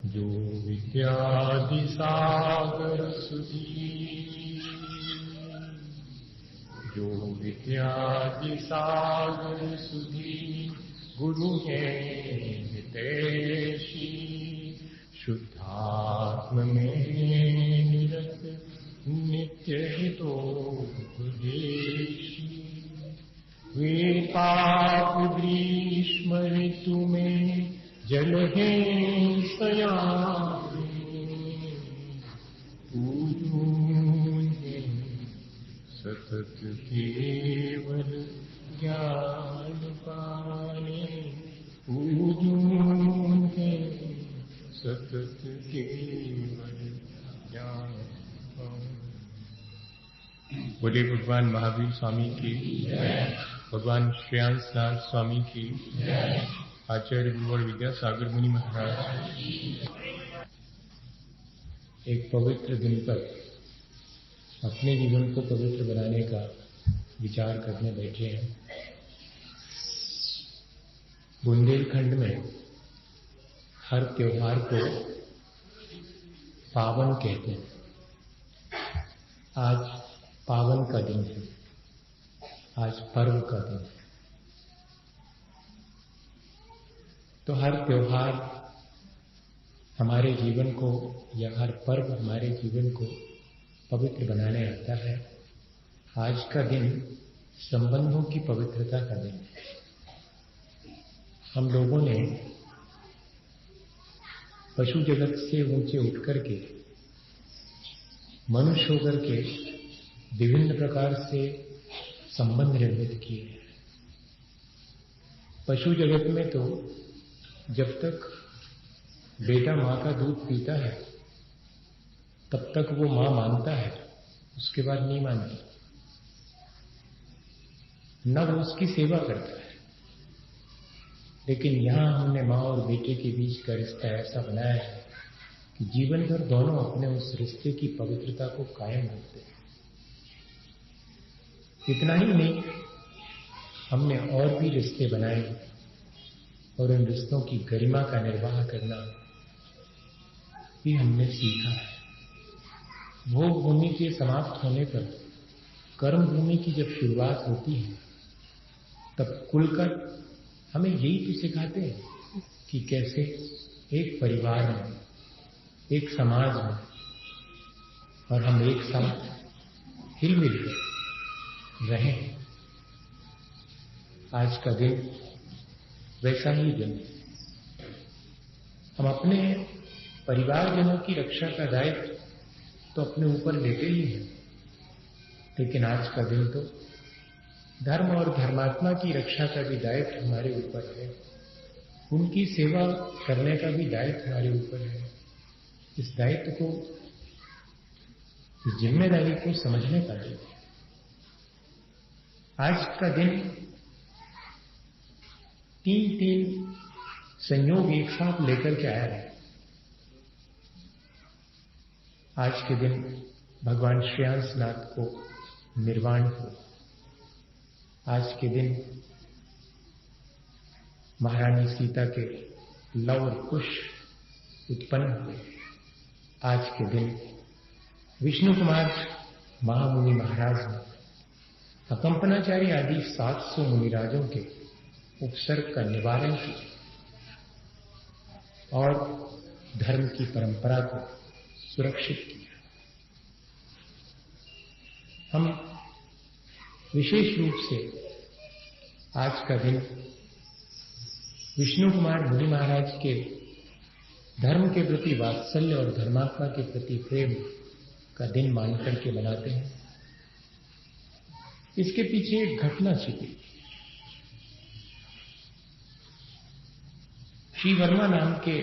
जो विद्यादि सागर सुधी, जो विद्यादि सागर सुधी, गुरु है हितैषी, शुद्धात्म में निरत नित्य हितोपदेशी। वे पाप ग्रीष्म ऋतु में जल है सयाने, पूजूंगे सतत केवल ज्ञान पाने, पूजूंगे सतत केवल ज्ञान पाने। बोले भगवान महावीर स्वामी की, भगवान श्रेयांसनाथ स्वामी की, आचार्य गुरुवर विद्यासागर मुनि महाराज। एक पवित्र दिन पर अपने जीवन को पवित्र बनाने का विचार करने बैठे हैं। बुंदेलखंड में हर त्योहार को पावन कहते हैं। आज पावन का दिन है, आज पर्व का दिन है। तो हर त्योहार हमारे जीवन को, या हर पर्व हमारे जीवन को पवित्र बनाने आता है। आज का दिन संबंधों की पवित्रता का दिन है। हम लोगों ने पशु जगत से ऊंचे उठकर के, मनुष्य होकर के विभिन्न प्रकार से संबंध निर्मित किए हैं। पशु जगत में तो जब तक बेटा मां का दूध पीता है तब तक वो मां मानता है, उसके बाद नहीं मानता, न वो उसकी सेवा करता है। लेकिन यहां हमने मां और बेटे के बीच का रिश्ता ऐसा बनाया है कि जीवन भर दोनों अपने उस रिश्ते की पवित्रता को कायम रखते हैं। इतना ही नहीं, हमने और भी रिश्ते बनाए और उन रिश्तों की गरिमा का निर्वाह करना भी हमने सीखा है। भोग भूमि के समाप्त होने पर कर्म भूमि की जब शुरुआत होती है, तब कुलकर हमें यही तो सिखाते हैं कि कैसे एक परिवार में, एक समाज में, और हम एक साथ हिल-मिल कर रहें। आज का दिन वैसा ही दिन है। हम अपने परिवारजनों की रक्षा का दायित्व तो अपने ऊपर लेते ही हैं, लेकिन आज का दिन तो धर्म और धर्मात्मा की रक्षा का भी दायित्व हमारे ऊपर है। उनकी सेवा करने का भी दायित्व हमारे ऊपर है। इस दायित्व को, इस जिम्मेदारी को समझने का दिन है। आज का दिन तीन संयोग एक साथ लेकर के आया है। आज के दिन भगवान श्रेयांसनाथ को निर्वाण हुआ। आज के दिन महारानी सीता के लव और कुश उत्पन्न हुए। आज के दिन विष्णु कुमार महामुनि महाराज ने अकंपनाचारी आदि 700 मुनिराजों के उपसर्ग का निवारण किया और धर्म की परंपरा को सुरक्षित किया। हम विशेष रूप से आज का दिन विष्णु कुमार मुनि महाराज के धर्म के प्रति वात्सल्य और धर्मात्मा के प्रति प्रेम का दिन मान करके मनाते हैं। इसके पीछे एक घटना छिपी। श्री वर्मा नाम के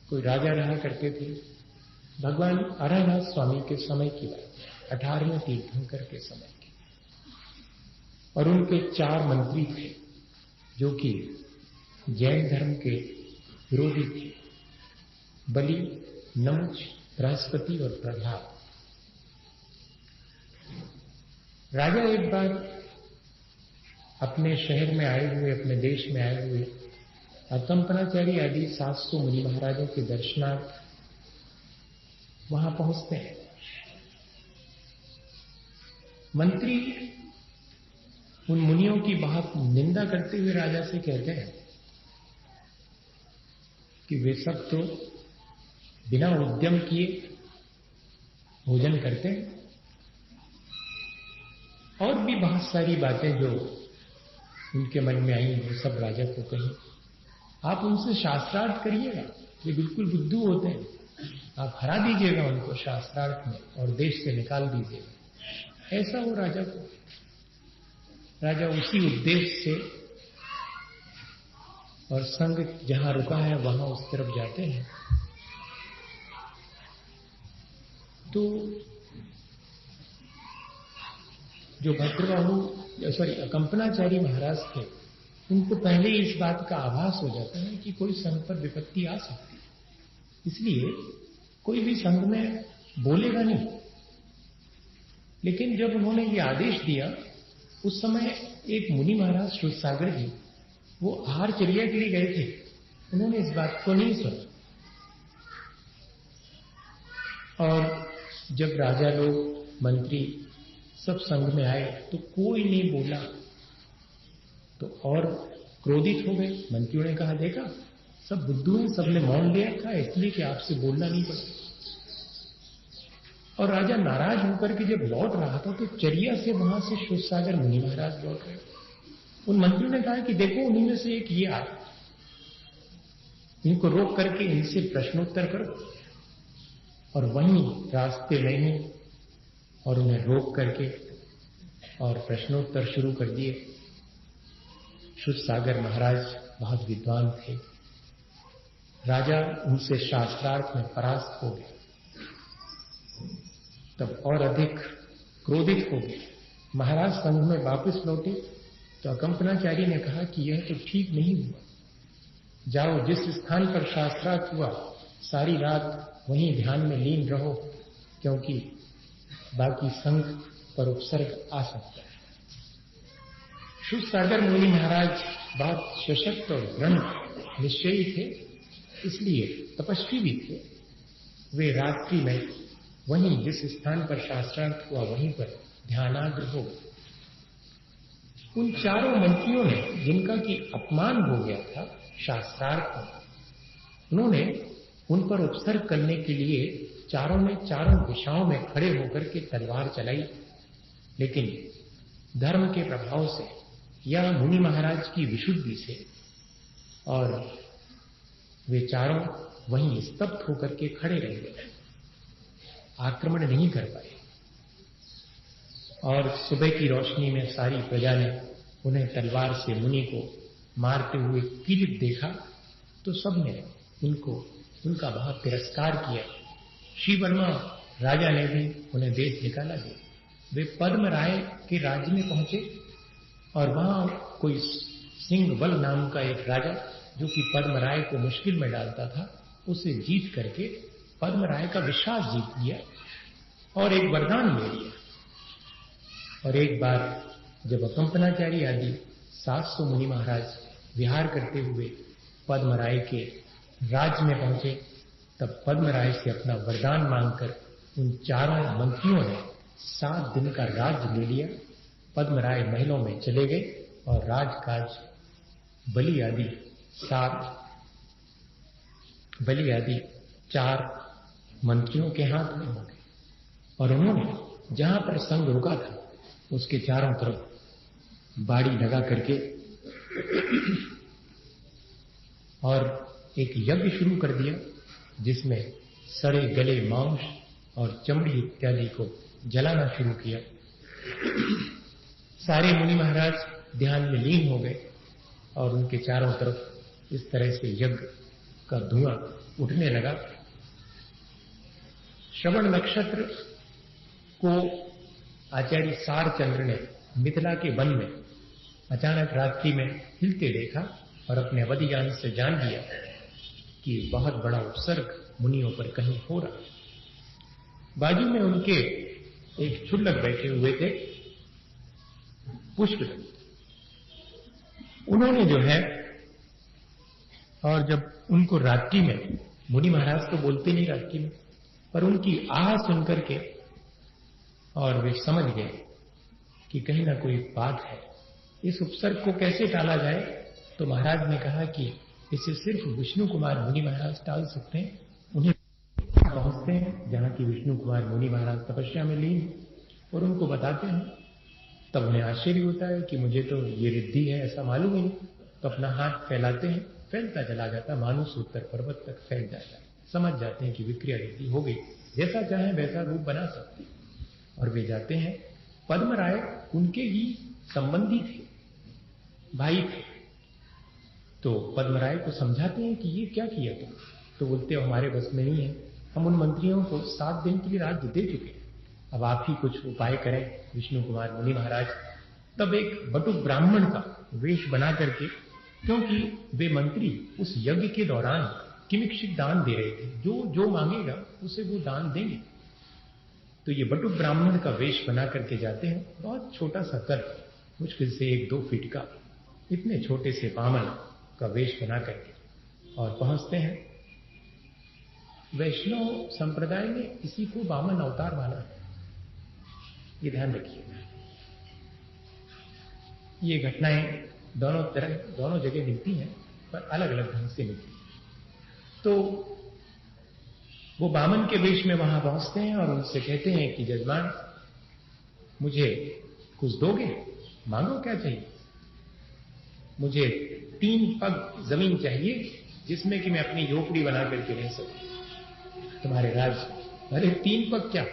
कोई राजा रहा करते थे। भगवान अरानाथ स्वामी के समय की बात, 18वें तीर्थंकर के समय की। और उनके 4 मंत्री थे जो कि जैन धर्म के विरोधी थे, बलि, नमुच, बृहस्पति और प्रहलाद। राजा एक बार अपने शहर में आए हुए, अपने देश में आए हुए अकंपनाचारी आदि 700 मुनि महाराजों के दर्शनार्थ वहां पहुंचते हैं। मंत्री उन मुनियों की बहुत निंदा करते हुए राजा से कहते हैं कि वे सब तो बिना उद्यम किए भोजन करते हैं, और भी बहुत सारी बातें जो उनके मन में आई वो सब राजा को कही। आप उनसे शास्त्रार्थ करिएगा, वे बिल्कुल बुद्धू होते हैं, आप हरा दीजिएगा उनको शास्त्रार्थ में और देश से निकाल दीजिएगा। ऐसा हो राजा को। राजा उसी उद्देश्य से और संघ जहां रुका है वहां उस तरफ जाते हैं। तो जो भद्रबाहु अकंपनाचारी महाराज थे, उनको पहले ही इस बात का आभास हो जाता है कि कोई संघ पर विपत्ति आ सकती है, इसलिए कोई भी संघ में बोलेगा नहीं। लेकिन जब उन्होंने ये आदेश दिया, उस समय एक मुनि महाराज क्षुरसागर जी वो आहारचर्या के लिए गए थे, उन्होंने इस बात को नहीं सुना। और जब राजा लोग मंत्री सब संघ में आए तो कोई नहीं बोला, तो और क्रोधित हो गए। मंत्रियों ने कहा, देखा सब बुद्धू हैं, सबने मौन ले रखा है इसलिए कि आपसे बोलना नहीं पड़ा। और राजा नाराज होकर के जब लौट रहा था तो चर्या से वहां से क्षुरसागर मुनि महाराज लौट रहे। उन मंत्रियों ने कहा कि देखो उन्हीं में से एक ये आए, इनको रोक करके इनसे प्रश्नोत्तर करो। और वहीं रास्ते में ही और उन्हें रोक करके और प्रश्नोत्तर शुरू कर दिए। क्षुरसागर महाराज बहुत विद्वान थे, राजा उनसे शास्त्रार्थ में परास्त हो गए। तब और अधिक क्रोधित हो गए। महाराज संघ में वापस लौटे तो अकंपनाचारी ने कहा कि यह तो ठीक नहीं हुआ, जाओ जिस स्थान पर शास्त्रार्थ हुआ सारी रात वहीं ध्यान में लीन रहो, क्योंकि बाकी संघ पर उपसर्ग आ सकता है। क्षुरसागर मुनि महाराज बहुत सशक्त और दृढ़ निश्चयी थे, इसलिए तपस्वी भी थे। वे रात्रि में वहीं जिस स्थान पर शास्त्रार्थ हुआ वहीं पर ध्यानाग्र हो गए। उन चारों मंत्रियों ने जिनका कि अपमान हो गया था शास्त्रार्थ में, उन्होंने उन पर उपसर्ग करने के लिए चारों ने चारों दिशाओं में खड़े होकर के तलवार चलाई। लेकिन धर्म के प्रभाव से या मुनि महाराज की विशुद्धि से और वे चारों वहीं स्तब्ध होकर के खड़े रह गए, आक्रमण नहीं कर पाए। और सुबह की रोशनी में सारी प्रजा ने उन्हें तलवार से मुनि को मारते हुए पीड़ित देखा तो सबने उनका बहुत तिरस्कार किया। श्री वर्मा राजा ने भी उन्हें देश निकाला दिया। वे पद्म राय के राज्य में पहुंचे और वहां कोई सिंहबल नाम का एक राजा जो कि पद्म राय को मुश्किल में डालता था, उसे जीत करके पद्म राय का विश्वास जीत लिया और एक वरदान ले लिया। और एक बार जब अकंपनाचारी आदि 700 मुनि महाराज विहार करते हुए पद्म राय के राज्य में पहुंचे, तब पद्म राय से अपना वरदान मांगकर उन चारों मंत्रियों ने 7 दिन का राज्य ले लिया। पद्म राय महलों में चले गए और राजकाज बलि आदि 4 मंत्रियों के हाथ में हो गए। और उन्होंने जहां पर संघ रुका था उसके चारों तरफ बाड़ी लगा करके और एक यज्ञ शुरू कर दिया, जिसमें सड़े गले मांस और चमड़ी इत्यादि को जलाना शुरू किया। सारे मुनि महाराज ध्यान में लीन हो गए और उनके चारों तरफ इस तरह से यज्ञ का धुआं उठने लगा। श्रवण नक्षत्र को आचार्य सारचंद्र ने मिथिला के वन में अचानक रात्रि में हिलते देखा और अपने अवधि ज्ञान से जान लिया कि बहुत बड़ा उपसर्ग मुनियों पर कहीं हो रहा। बाजू में उनके एक क्षुल्लक बैठे हुए थे, पुष्पदंत। उन्होंने जो है, और जब उनको रात्रि में, मुनि महाराज तो बोलते नहीं रात्रि में, पर उनकी आह सुन करके और वे समझ गए कि कहीं ना कोई बात है, इस उपसर्ग को कैसे टाला जाए। तो महाराज ने कहा कि इसे सिर्फ विष्णु कुमार मुनि महाराज टाल सकते हैं। उन्हें पहुंचते हैं जहां की विष्णु कुमार मुनि महाराज तपस्या में लीन और उनको बताते हैं। तब उन्हें आश्चर्य होता है कि मुझे तो ये रिद्धि है ऐसा मालूम ही नहीं। तो अपना हाथ फैलाते हैं, फैलता चला जाता, मानुष उत्तर पर्वत तक फैल जाता है। समझ जाते हैं कि विक्रिया रिद्धि हो गई, जैसा चाहे वैसा रूप बना सकते हैं। और वे जाते हैं। पद्मराय उनके ही संबंधी थे, भाई थे। तो पद्मराय को समझाते हैं कि ये क्या किया तुम। तो बोलते हमारे बस में नहीं है, हम उन मंत्रियों को 7 दिन के लिए राज्य दे चुके हैं, अब आप ही कुछ उपाय करें विष्णु कुमार मुनि महाराज। तब एक बटुक ब्राह्मण का वेश बना करके, क्योंकि वे मंत्री उस यज्ञ के दौरान किमिक्षिक दान दे रहे थे, जो जो मांगेगा उसे वो दान देंगे। तो ये बटुक ब्राह्मण का वेश बना करके जाते हैं। बहुत छोटा सा कर, मुश्किल से 1-2 फीट का, इतने छोटे से बामन का वेश बना करके और पहुंचते हैं। वैष्णव संप्रदाय में इसी को वामन अवतार माना है, ये ध्यान रखिएगा। ये घटनाएं दोनों जगह मिलती हैं, पर अलग अलग ढंग से मिलती हैं। तो वो वामन के वेश में वहां पहुंचते हैं और उनसे कहते हैं कि जजमान, मुझे कुछ दोगे, मांगो क्या चाहिए। मुझे 3 पग जमीन चाहिए जिसमें कि मैं अपनी झोपड़ी बना करके रह सकूं तुम्हारे राज्य। अरे 3 पग क्या,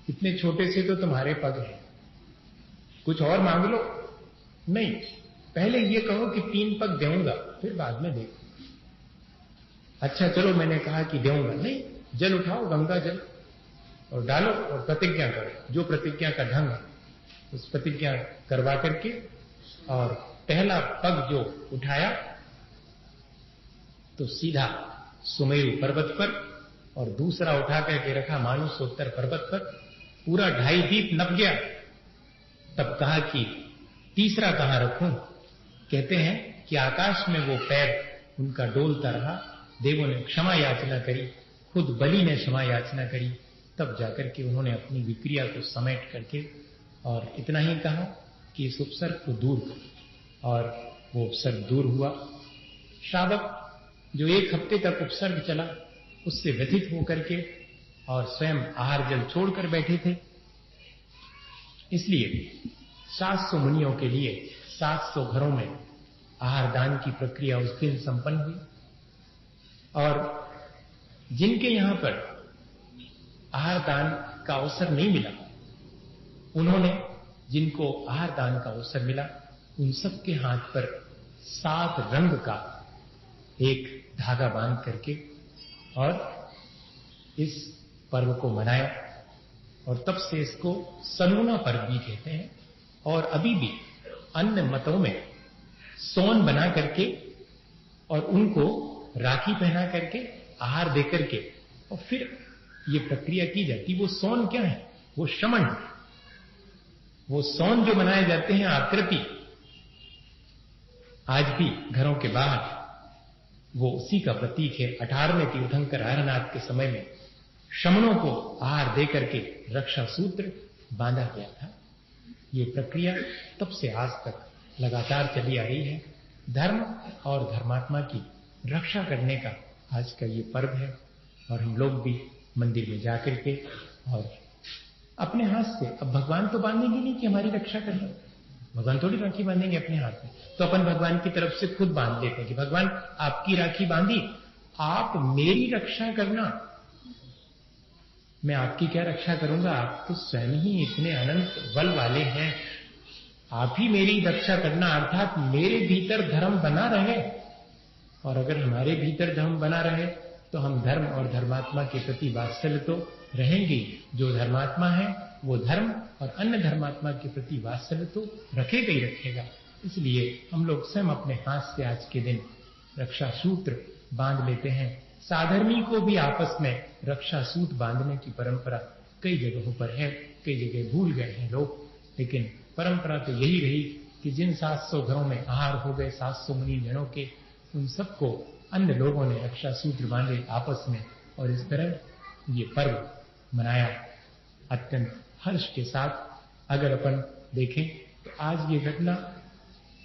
इतने छोटे से तो तुम्हारे पग हैं, कुछ और मांग लो। नहीं, पहले ये कहो कि 3 पग दूंगा, फिर बाद में देखो। अच्छा चलो, मैंने कहा कि दूंगा। नहीं, जल उठाओ, गंगा जल, और डालो और प्रतिज्ञा करो, जो प्रतिज्ञा का ढंग है उस प्रतिज्ञा करवा करके, और पहला पग जो उठाया तो सीधा सुमेरु पर्वत पर, और दूसरा उठा करके रखा मानुषोत्तर पर्वत पर। पूरा 2.5 दीप नप गया। तब कहा कि तीसरा कहां रखूं। कहते हैं कि आकाश में वो पैर उनका डोलता रहा। देवों ने क्षमा याचना करी, खुद बलि ने क्षमा याचना करी। तब जाकर के उन्होंने अपनी विक्रिया को समेट करके और इतना ही कहा कि इस उपसर्ग को दूर करो, और वो उपसर्ग दूर हुआ। श्रावक जो 1 हफ्ते तक उपसर्ग चला, उससे व्यथित होकर के और स्वयं आहार जल छोड़कर बैठे थे। इसलिए 700 मुनियों के लिए 700 घरों में आहार दान की प्रक्रिया उस दिन संपन्न हुई। और जिनके यहां पर आहार दान का अवसर नहीं मिला, उन्होंने, जिनको आहार दान का अवसर मिला, उन सब के हाथ पर 7 रंग का एक धागा बांध करके और इस पर्व को मनाया। और तब से इसको सलूना पर्व भी कहते हैं। और अभी भी अन्य मतों में सोन बना करके और उनको राखी पहना करके आहार दे करके और फिर ये प्रक्रिया की जाती। वो सोन क्या है, वो शमन। वो सोन जो बनाए जाते हैं आकृति, आज भी घरों के बाहर वो उसी का प्रतीक है। 18वें तीर्थंकर हरनाथ के समय में शमनों को आहार दे करके रक्षा सूत्र बांधा गया था। ये प्रक्रिया तब से आज तक लगातार चली आ रही है। धर्म और धर्मात्मा की रक्षा करने का आज का ये पर्व है। और हम लोग भी मंदिर में जाकर के और अपने हाथ से, अब भगवान तो बांधेंगे नहीं कि हमारी रक्षा करना, भगवान थोड़ी राखी बांधेंगे अपने हाथ में, तो अपन भगवान की तरफ से खुद बांध लेते हैं कि भगवान आपकी राखी बांधी, आप मेरी रक्षा करना। मैं आपकी क्या रक्षा करूंगा, आप तो स्वयं ही इतने अनंत बल वाले हैं, आप ही मेरी रक्षा करना। अर्थात मेरे भीतर धर्म बना रहे, और अगर हमारे भीतर धर्म बना रहे तो हम धर्म और धर्मात्मा के प्रति वात्सल्य तो रहेंगे। जो धर्मात्मा है वो धर्म और अन्य धर्मात्मा के प्रति वात्सल्य तो रखेगा ही रखेगा। इसलिए हम लोग स्वयं अपने हाथ से आज के दिन रक्षा सूत्र बांध लेते हैं। साधर्मी को भी आपस में रक्षा सूत्र बांधने की परंपरा कई जगहों पर है, कई जगह भूल गए हैं लोग, लेकिन परंपरा तो यही रही कि जिन 700 घरों में आहार हो गए 700 मुनि जनों के, उन सबको अन्य लोगों ने रक्षा सूत्र बांधे आपस में, और इस तरह ये पर्व मनाया अत्यंत हर्ष के साथ। अगर अपन देखें तो आज ये घटना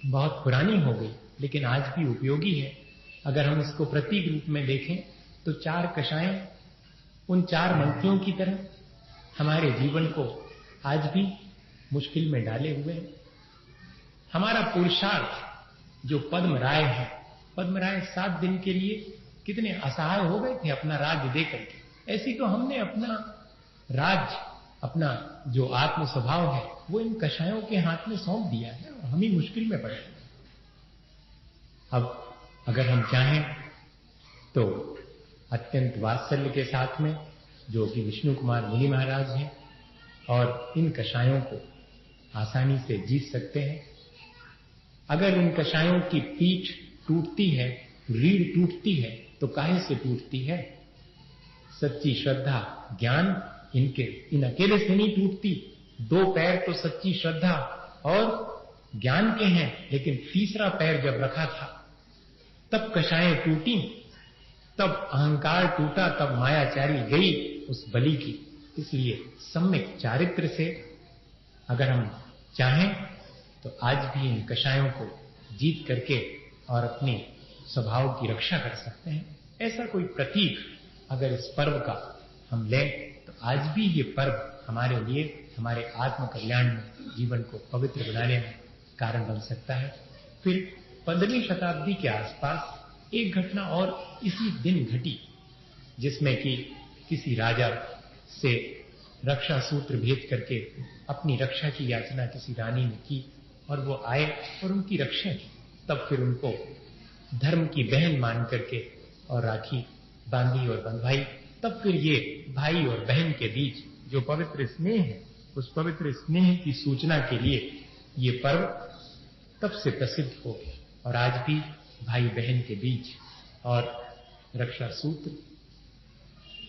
बहुत पुरानी हो गई, लेकिन आज भी उपयोगी है। अगर हम इसको प्रतीक रूप में देखें तो 4 कषाय उन 4 मंत्रियों की तरह हमारे जीवन को आज भी मुश्किल में डाले हुए हैं। हमारा पुरुषार्थ जो पद्म राय है, पद्म राय 7 दिन के लिए कितने असहाय हो गए थे अपना राज्य देकर के। ऐसी तो हमने अपना राज्य, अपना जो आत्म स्वभाव है वो इन कषायों के हाथ में सौंप दिया है और हम ही मुश्किल में पड़े। अब अगर हम चाहें तो अत्यंत वात्सल्य के साथ में, जो कि विष्णु कुमार मुनि महाराज हैं, और इन कषायों को आसानी से जीत सकते हैं। अगर इन कषायों की पीठ टूटती है, रीढ़ टूटती है, तो काहे से टूटती है? सच्ची श्रद्धा, ज्ञान इन अकेले से नहीं टूटती। 2 पैर तो सच्ची श्रद्धा और ज्ञान के हैं, लेकिन तीसरा पैर जब रखा था तब कषायें टूटी, तब अहंकार टूटा, तब मायाचारी गई उस बलि की। इसलिए सम्यक चारित्र से अगर हम चाहें तो आज भी इन कषायों को जीत करके और अपने स्वभाव की रक्षा कर सकते हैं। ऐसा कोई प्रतीक अगर इस पर्व का हम लें तो आज भी ये पर्व हमारे लिए, हमारे आत्म कल्याण में, जीवन को पवित्र बनाने में कारण बन सकता है। फिर 15वीं शताब्दी के आसपास एक घटना और इसी दिन घटी, जिसमें कि किसी राजा से रक्षा सूत्र भेज करके अपनी रक्षा की याचना किसी रानी ने की और वो आए और उनकी रक्षा की। तब फिर उनको धर्म की बहन मान करके और राखी बांधी और बंधवाई। तब फिर ये भाई और बहन के बीच जो पवित्र स्नेह है, उस पवित्र स्नेह की सूचना के लिए ये पर्व तब से प्रसिद्ध हो गया। और आज भी भाई बहन के बीच और रक्षा सूत्र,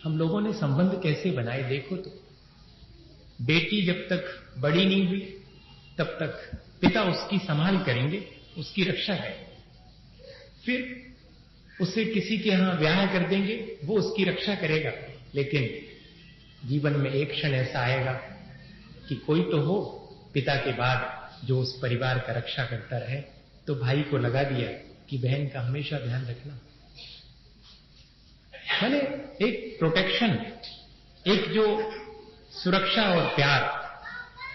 हम लोगों ने संबंध कैसे बनाए देखो तो। बेटी जब तक बड़ी नहीं हुई तब तक पिता उसकी संभाल करेंगे, उसकी रक्षा करेंगे। फिर उसे किसी के यहां ब्याह कर देंगे, वो उसकी रक्षा करेगा। लेकिन जीवन में एक क्षण ऐसा आएगा कि कोई तो हो पिता के बाद जो उस परिवार का रक्षा करता रहे। तो भाई को लगा दिया कि बहन का हमेशा ध्यान रखना, माने एक प्रोटेक्शन, एक जो सुरक्षा और प्यार।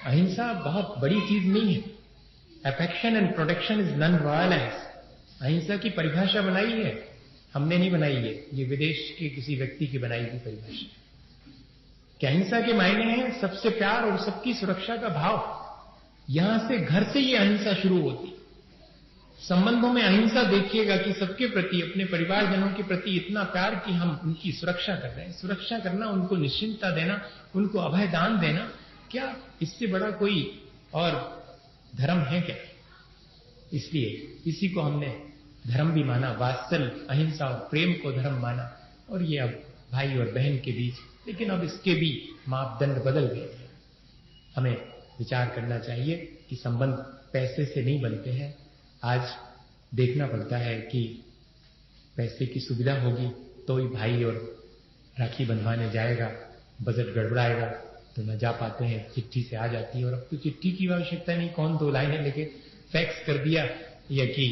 अहिंसा बहुत बड़ी चीज नहीं है। Affection and protection is non violence. अहिंसा की परिभाषा बनाई है, हमने नहीं बनाई है, ये विदेश के किसी व्यक्ति की बनाई हुई परिभाषा। क्या अहिंसा के मायने हैं सबसे प्यार और सबकी सुरक्षा का भाव। यहां से, घर से ये अहिंसा शुरू होती। संबंधों में अहिंसा देखिएगा कि सबके प्रति, अपने परिवारजनों के प्रति इतना प्यार कि हम उनकी सुरक्षा कर रहे हैं। सुरक्षा करना, उनको निश्चिंतता देना, उनको अभय दान देना, क्या इससे बड़ा कोई और धर्म है क्या? इसलिए इसी को हमने धर्म भी माना, वात्सल्य, अहिंसा और प्रेम को धर्म माना। और ये अब भाई और बहन के बीच, लेकिन अब इसके भी मापदंड बदल गए हैं। हमें विचार करना चाहिए कि संबंध पैसे से नहीं बनते हैं। आज देखना पड़ता है कि पैसे की सुविधा होगी तो ही भाई और राखी बंधवाने जाएगा, बजट गड़बड़ाएगा तो न जा पाते हैं, चिट्ठी से आ जाती है। और अब तो चिट्ठी की आवश्यकता नहीं, कौन 2 लाइनें लेके फैक्स कर दिया या कि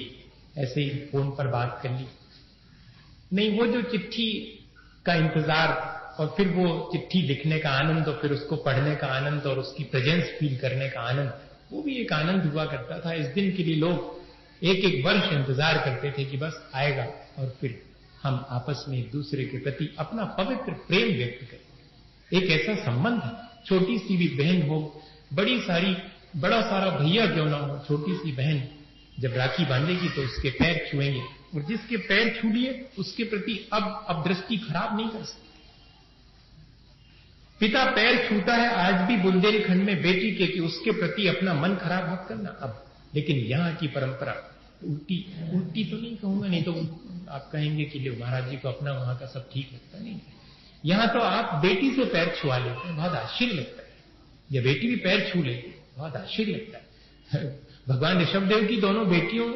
ऐसे ही फोन पर बात कर ली। नहीं, वो जो चिट्ठी का इंतजार और फिर वो चिट्ठी लिखने का आनंद और फिर उसको पढ़ने का आनंद और उसकी प्रेजेंस फील करने का आनंद, वो भी एक आनंद हुआ करता था। इस दिन के लिए लोग 1-1 वर्ष इंतजार करते थे कि बस आएगा और फिर हम आपस में एक दूसरे के प्रति अपना पवित्र प्रेम व्यक्त करें। एक ऐसा संबंध है, छोटी सी भी बहन हो, बड़ा सारा भैया क्यों ना हो, छोटी सी बहन जब राखी बांधेगी तो उसके पैर छुएंगे, और जिसके पैर छू लिए उसके प्रति अब दृष्टि खराब नहीं कर सकते। पिता पैर छूता है आज भी बुंदेलखंड में बेटी के कि उसके प्रति अपना मन खराब मत करना। अब लेकिन यहाँ की परंपरा उल्टी तो नहीं कहूंगा, नहीं तो आप कहेंगे कि ले महाराज जी को अपना वहां का सब ठीक लगता नहीं। यहाँ तो आप बेटी से पैर छुआ लेते हैं, बहुत आश्चर्य लगता है। या बेटी भी पैर छू लेती है, बहुत आश्चर्य लगता है। भगवान ऋषभदेव की दोनों बेटियों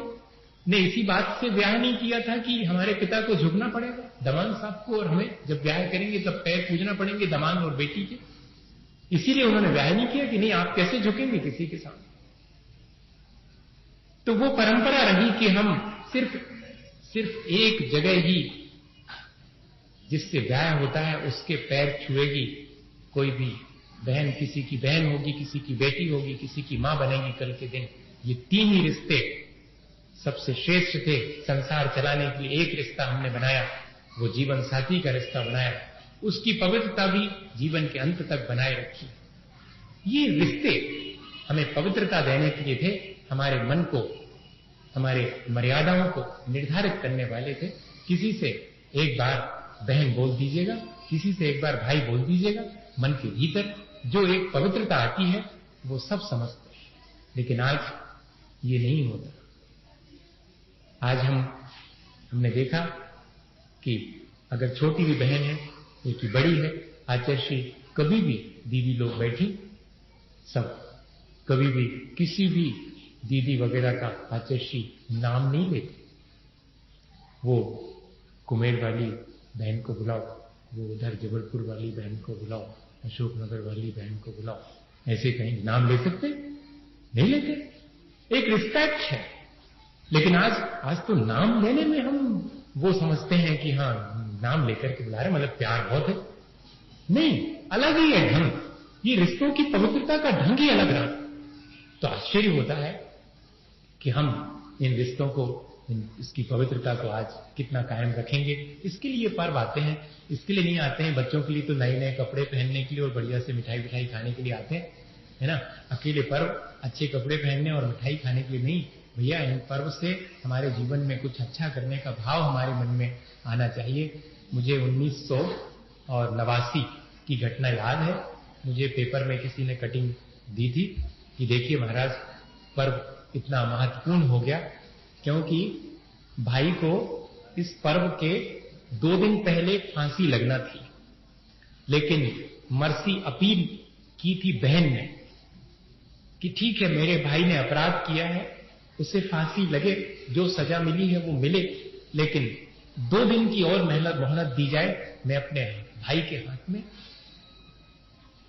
ने इसी बात से ब्याह नहीं किया था कि हमारे पिता को झुकना पड़ेगा दमांग साहब को, और हमें जब ब्याह करेंगे तब पैर पूजना पड़ेंगे दमांग और बेटी के। इसीलिए उन्होंने ब्याह नहीं किया कि नहीं आप कैसे झुकेंगे किसी के सामने। तो वो परंपरा रही कि हम सिर्फ एक जगह ही जिससे ब्याह होता है उसके पैर छुएगी कोई भी बहन, किसी की बहन होगी, किसी की बेटी होगी, किसी की मां बनेगी कल के दिन। ये 3 ही रिश्ते सबसे श्रेष्ठ थे संसार चलाने के लिए। एक रिश्ता हमने बनाया, वो जीवन साथी का रिश्ता बनाया, उसकी पवित्रता भी जीवन के अंत तक बनाए रखी। ये रिश्ते हमें पवित्रता देने के लिए थे, हमारे मन को, हमारे मर्यादाओं को निर्धारित करने वाले थे। किसी से एक बार बहन बोल दीजिएगा, किसी से एक बार भाई बोल दीजिएगा, मन के भीतर जो एक पवित्रता आती है वो सब समझते हैं। लेकिन आज ये नहीं होता। आज हमने देखा कि अगर छोटी भी बहन है या कि बड़ी है, आचर्षी कभी भी दीदी लोग बैठी, सब कभी भी किसी भी दीदी वगैरह का आचर्षी नाम नहीं लेते। वो कुमेर वाली बहन को बुलाओ, वो उधर जबलपुर वाली बहन को बुलाओ, अशोकनगर वाली बहन को बुलाओ, ऐसे कहीं नाम ले सकते? नहीं लेते। एक रिस्पेक्ट है। लेकिन आज तो नाम लेने में हम वो समझते हैं कि हाँ नाम लेकर के बुला रहे मतलब प्यार बहुत है। नहीं, अलग ही है ढंग। ये रिश्तों की पवित्रता का ढंग ही अलग रहा। तो आश्चर्य होता है कि हम इन रिश्तों को, इसकी पवित्रता को आज कितना कायम रखेंगे। इसके लिए पर्व आते हैं, इसके लिए नहीं आते हैं। बच्चों के लिए तो नए नए कपड़े पहनने के लिए और बढ़िया से मिठाई विठाई खाने के लिए आते हैं, है ना। अकेले पर्व अच्छे कपड़े पहनने और मिठाई खाने के लिए नहीं भैया। इन पर्व से हमारे जीवन में कुछ अच्छा करने का भाव हमारे मन में आना चाहिए। मुझे 1989 की घटना याद है। मुझे पेपर में किसी ने कटिंग दी थी कि देखिए महाराज पर्व इतना महत्वपूर्ण हो गया क्योंकि भाई को इस पर्व के 2 दिन पहले फांसी लगना थी, लेकिन मर्सी अपील की थी बहन ने कि ठीक है मेरे भाई ने अपराध किया है, उसे फांसी लगे, जो सजा मिली है वो मिले, लेकिन 2 दिन की और मोहलत दी जाए। मैं अपने भाई के हाथ में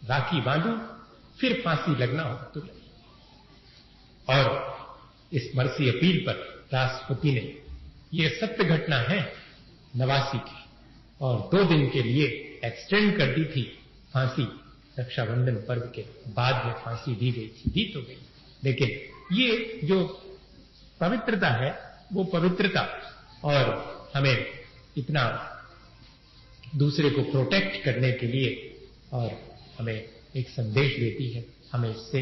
राखी बांधूं, फिर फांसी लगना हो तो लगे। और इस मर्सी अपील पर राष्ट्रपति ने, ये सत्य घटना है 89 की, और 2 दिन के लिए एक्सटेंड कर दी थी फांसी। रक्षाबंधन पर्व के बाद में फांसी दी गई थी, दी तो गई, लेकिन ये जो पवित्रता है वो पवित्रता और हमें इतना दूसरे को प्रोटेक्ट करने के लिए और हमें एक संदेश देती है। हमें इससे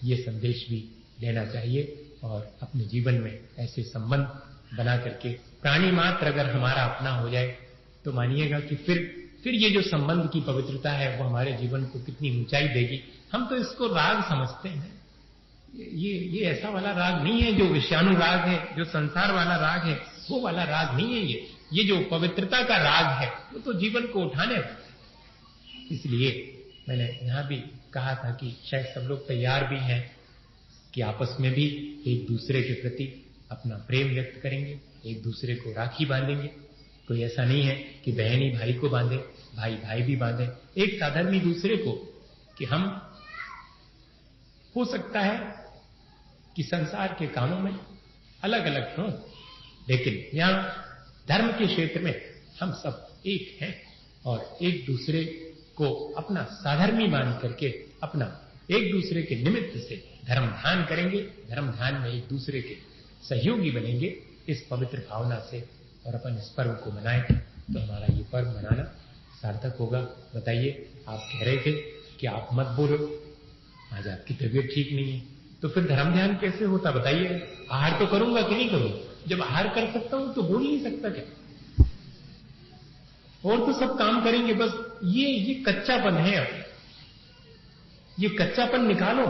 ये संदेश भी लेना चाहिए और अपने जीवन में ऐसे संबंध बना करके, प्राणी मात्र अगर हमारा अपना हो जाए तो मानिएगा कि फिर ये जो संबंध की पवित्रता है वो हमारे जीवन को कितनी ऊंचाई देगी। हम तो इसको राग समझते हैं, ये ऐसा वाला राग नहीं है जो विषयाणु राग है, जो संसार वाला राग है वो वाला राग नहीं है। ये जो पवित्रता का राग है वो तो जीवन को उठाने वाला है। इसलिए मैंने यहां भी कहा था कि शायद सब लोग तैयार भी हैं कि आपस में भी एक दूसरे के प्रति अपना प्रेम व्यक्त करेंगे, एक दूसरे को राखी बांधेंगे। कोई ऐसा नहीं है कि बहन ही भाई को बांधे, भाई भी बांधे, एक साधर्मी दूसरे को। कि हम हो सकता है कि संसार के कामों में अलग अलग हों, लेकिन यहां धर्म के क्षेत्र में हम सब एक हैं और एक दूसरे को अपना साधर्मी मान करके अपना एक दूसरे के निमित्त से धर्म ध्यान करेंगे। धर्म ध्यान में एक दूसरे के सहयोगी बनेंगे इस पवित्र भावना से, और अपन इस पर्व को मनाएं तो हमारा ये पर्व मनाना सार्थक होगा। बताइए, आप कह रहे थे कि आप मत बोलो, आज आपकी तबीयत ठीक नहीं है, तो फिर धर्म ध्यान कैसे होता बताइए। आहार तो करूंगा कि नहीं करूंगा? जब आहार कर सकता हूं तो बोल नहीं सकता क्या? और तो सब काम करेंगे, बस ये कच्चापन है। अब ये कच्चापन निकालो।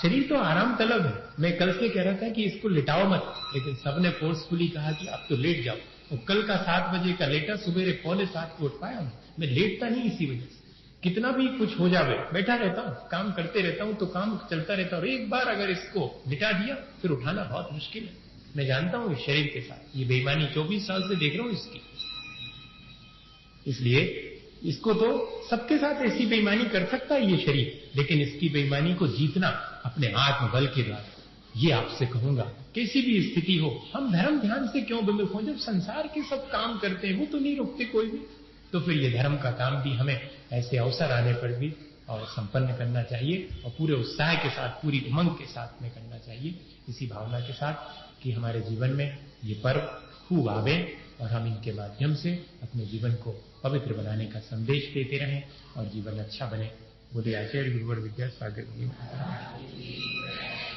शरीर तो आराम तलब है। मैं कल से कह रहा था कि इसको लिटाओ मत, लेकिन सबने फोर्सफुली कहा कि आप तो लेट जाओ। और कल का 7 बजे का लेटा, सुबह 6:45 को उठ पाया हूं। मैं लेटता नहीं इसी वजह से, कितना भी कुछ हो जावे बैठा रहता हूं, काम करते रहता हूं, तो काम चलता रहता है। और एक बार अगर इसको लिटा दिया फिर उठाना बहुत मुश्किल है। मैं जानता हूं इस शरीर के साथ ये बेईमानी 24 साल से देख रहा हूं इसकी, इसलिए इसको तो सबके साथ ऐसी बेईमानी कर सकता है ये शरीर, लेकिन इसकी बेईमानी को जीतना अपने आत्मबल के द्वारा। ये आपसे कहूंगा, कैसी भी स्थिति हो, हम धर्म ध्यान से क्यों विमुख हों? जब संसार के सब काम करते हैं वो तो नहीं रुकते कोई भी, तो फिर ये धर्म का काम भी हमें ऐसे अवसर आने पर भी और संपन्न करना चाहिए और पूरे उत्साह के साथ, पूरी उमंग के साथ में करना चाहिए, इसी भावना के साथ कि हमारे जीवन में ये पर्व खूब आवे और हम इनके माध्यम से अपने जीवन को पवित्र बनाने का संदेश देते रहें और जीवन अच्छा बने। बोले आचार्य गुरुवर विद्यासागर जी।